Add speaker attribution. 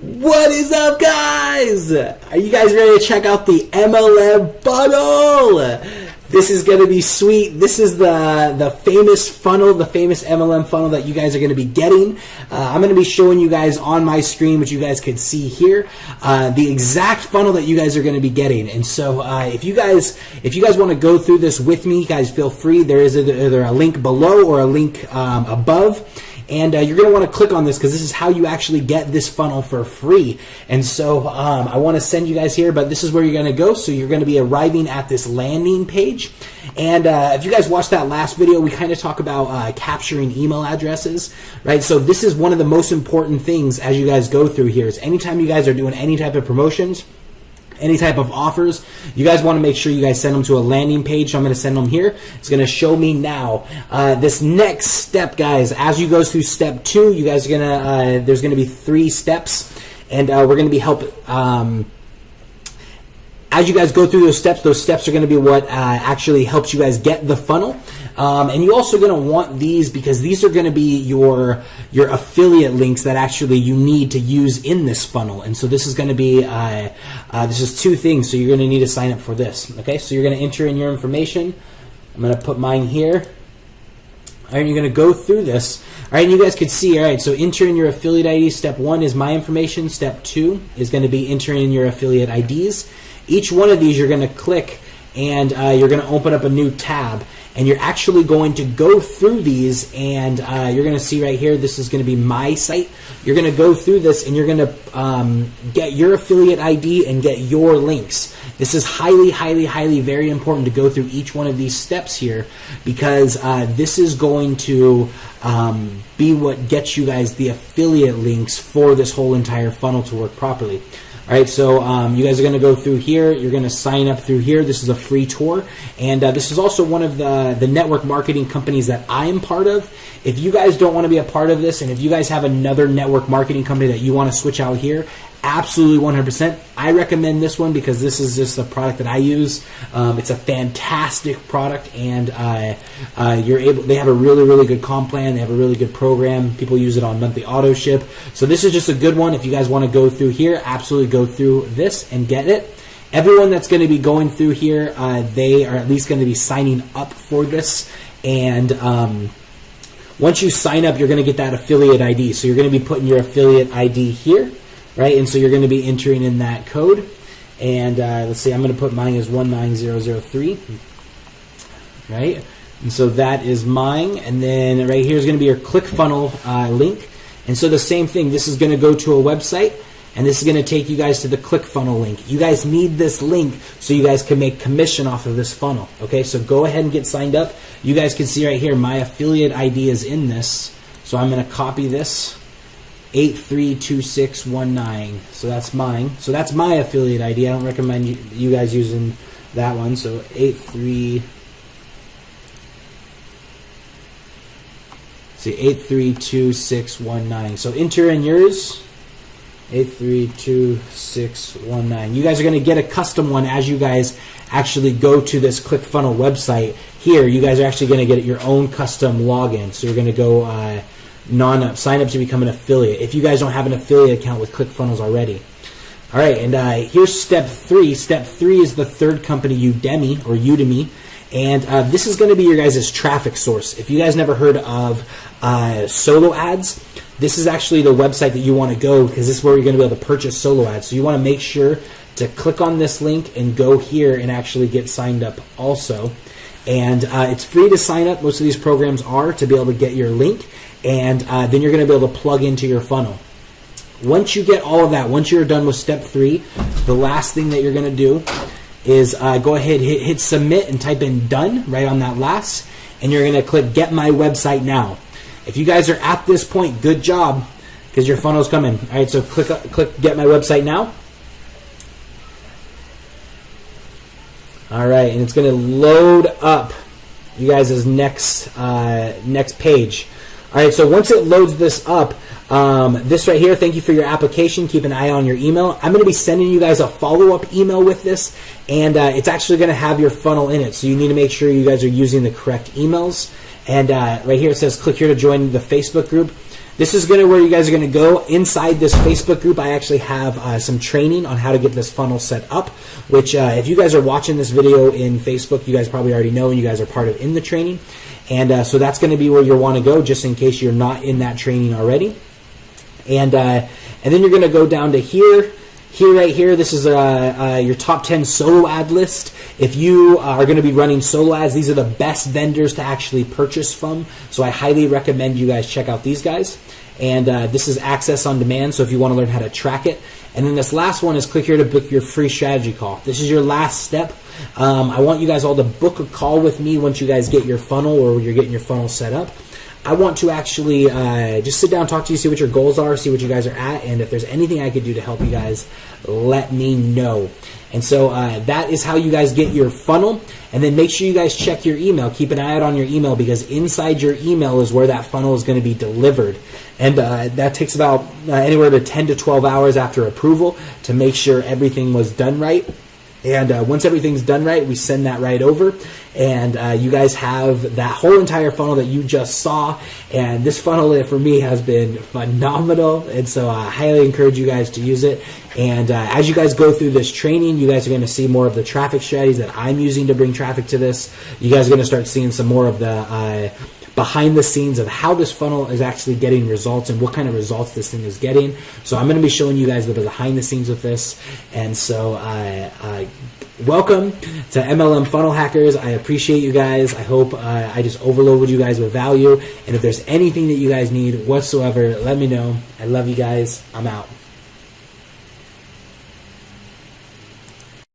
Speaker 1: What is up, guys? Are you guys ready to check out the MLM funnel? This is going to be sweet. This is the famous funnel, the famous MLM funnel that you guys are going to be getting. I'm going to be showing you guys on my screen, which you guys can see here, the exact funnel that you guys are going to be getting. And so if you guys want to go through this with me, guys, feel free. There is either a link below or a link above. And you're going to want to click on this because this is how you actually get this funnel for free. And so I want to send you guys here, but this is where you're going to go. So you're going to be arriving at this landing page. And if you guys watched that last video, we kind of talk about capturing email addresses, right? So this is one of the most important things as you guys go through here is anytime you guys are doing any type of promotions, any type of offers, you guys want to make sure you guys send them to a landing page. So I'm going to send them here. It's going to show me now. This next step, guys, as you go through step 2, you guys are going to, there's going to be 3 steps, and we're going to be as you guys go through those steps are going to be what actually helps you guys get the funnel. And you're also going to want these because these are going to be your affiliate links that actually you need to use in this funnel. And so this is going to be, this is 2 things. So you're going to need to sign up for this. Okay, so you're going to enter in your information. I'm going to put mine here. All right, you're going to go through this. All right, and you guys can see, all right, so enter in your affiliate ID. Step 1 is my information. Step 2 is going to be entering in your affiliate IDs. Each one of these you're going to click and you're going to open up a new tab. And you're actually going to go through these and you're going to see right here, this is going to be my site. You're going to go through this and you're going to get your affiliate ID and get your links. This is highly, highly, highly very important to go through each one of these steps here because this is going to be what gets you guys the affiliate links for this whole entire funnel to work properly. All right, so you guys are going to go through here. You're going to sign up through here. This is a free tour, and this is also one of the network marketing companies that I am part of. If you guys don't want to be a part of this, and if you guys have another network marketing company that you want to switch out here, absolutely 100%. I recommend this one because this is just a product that I use. It's a fantastic product, and they have a really, really good comp plan. They have a really good program. People use it on monthly auto ship. So this is just a good one. If you guys want to go through here, absolutely go through this and get it. Everyone that's going to be going through here, they are at least going to be signing up for this. And once you sign up, you're going to get that affiliate ID. So you're going to be putting your affiliate ID here. Right, and so you're going to be entering in that code, and let's see, I'm going to put mine as 19003, right, and so that is mine, and then right here is going to be your ClickFunnels link, and so the same thing, this is going to go to a website, and this is going to take you guys to the ClickFunnels link. You guys need this link so you guys can make commission off of this funnel, okay, so go ahead and get signed up. You guys can see right here, my affiliate ID is in this, so I'm going to copy this. 832619. So that's mine. So that's my affiliate ID. I don't recommend you guys using that one. So 832619. So enter in yours. 832619. You guys are going to get a custom one as you guys actually go to this ClickFunnels website. Here, you guys are actually going to get your own custom login. So you're going to go sign up to become an affiliate if you guys don't have an affiliate account with ClickFunnels already. All right, and here's step 3. Step 3 is the third company, Udemy, and this is going to be your guys' traffic source. If you guys never heard of solo ads, this is actually the website that you want to go because this is where you're going to be able to purchase solo ads. So you want to make sure to click on this link and go here and actually get signed up also. And it's free to sign up. Most of these programs are to be able to get your link. And then you're going to be able to plug into your funnel. Once you get all of that, once you're done with step 3, the last thing that you're going to do is go ahead, hit submit and type in done right on that last, and you're going to click get my website now. If you guys are at this point, good job because your funnel's coming. All right, so click get my website now. All right, and it's going to load up you guys' next page. All right, so once it loads this up, this right here, thank you for your application. Keep an eye on your email. I'm going to be sending you guys a follow-up email with this, and it's actually going to have your funnel in it. So you need to make sure you guys are using the correct emails. And right here it says, click here to join the Facebook group. This is where you guys are going to go. Inside this Facebook group, I actually have some training on how to get this funnel set up, which if you guys are watching this video in Facebook, you guys probably already know, and you guys are part of in the training. And so that's going to be where you'll want to go, just in case you're not in that training already. And then you're going to go down to here. Right here, this is your top 10 solo ad list. If you are going to be running solo ads, these are the best vendors to actually purchase from. So I highly recommend you guys check out these guys. And this is access on demand, so if you want to learn how to track it. And then this last one is click here to book your free strategy call. This is your last step. I want you guys all to book a call with me once you guys get your funnel, or you're getting your funnel set up. I want to actually just sit down, talk to you, see what your goals are, see what you guys are at, and if there's anything I could do to help you guys, let me know. And so that is how you guys get your funnel. And then make sure you guys check your email. Keep an eye out on your email, because inside your email is where that funnel is going to be delivered. And that takes about anywhere to 10 to 12 hours after approval to make sure everything was done right. And once everything's done right, we send that right over. And you guys have that whole entire funnel that you just saw. And this funnel for me has been phenomenal. And so I highly encourage you guys to use it. And as you guys go through this training, you guys are going to see more of the traffic strategies that I'm using to bring traffic to this. You guys are going to start seeing some more of the behind the scenes of how this funnel is actually getting results and what kind of results this thing is getting. So I'm going to be showing you guys the behind the scenes with this. And so welcome to MLM Funnel Hackers. I appreciate you guys. I hope I just overloaded you guys with value. And if there's anything that you guys need whatsoever, let me know. I love you guys. I'm out.